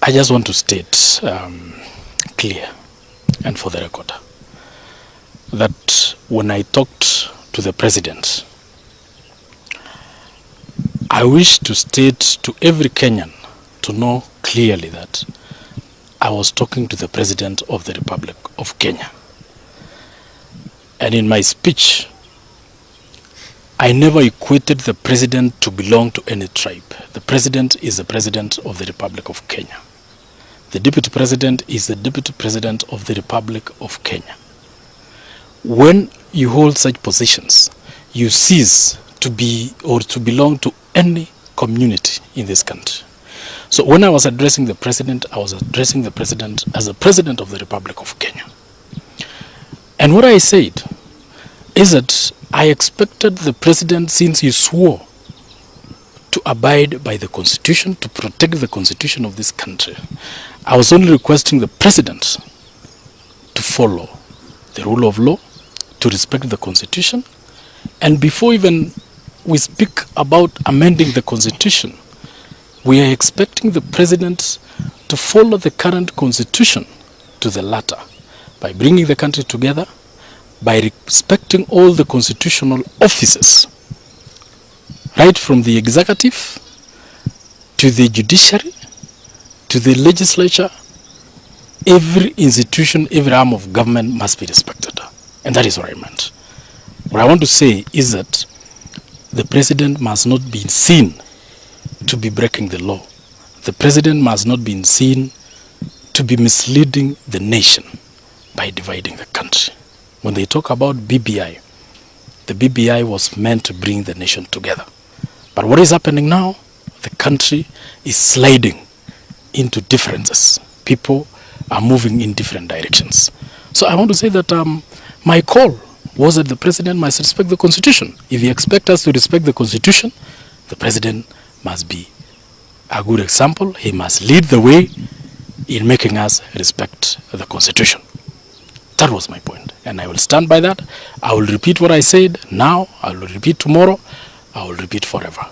I just want to state clear and for the record that when I talked to the president, I wish to state to every Kenyan to know clearly that I was talking to the President of the Republic of Kenya. And in my speech, I never equated the president to belong to any tribe. The president is the president of the Republic of Kenya. The deputy president is the deputy president of the Republic of Kenya. When you hold such positions, you cease to be or to belong to any community in this country. So when I was addressing the president, I was addressing the president as the president of the Republic of Kenya. And what I said is that I expected the president, since he swore to abide by the constitution, to protect the constitution of this country, I was only requesting the president to follow the rule of law, to respect the constitution, and before even we speak about amending the constitution, we are expecting the president to follow the current constitution to the latter by bringing the country together, by respecting all the constitutional offices, right from the executive to the judiciary to the legislature. Every institution, every arm of government must be respected. And that is what I meant. What I want to say is that the president must not be seen to be breaking the law. The president must not be seen to be misleading the nation by dividing the country. When they talk about BBI, the BBI was meant to bring the nation together. But what is happening now? The country is sliding into differences. People are moving in different directions. So I want to say that my call was that the president must respect the constitution. If he expects us to respect the constitution, the president must be a good example. He must lead the way in making us respect the constitution. That was my point, and I will stand by that. I will repeat what I said now, I will repeat tomorrow, I will repeat forever.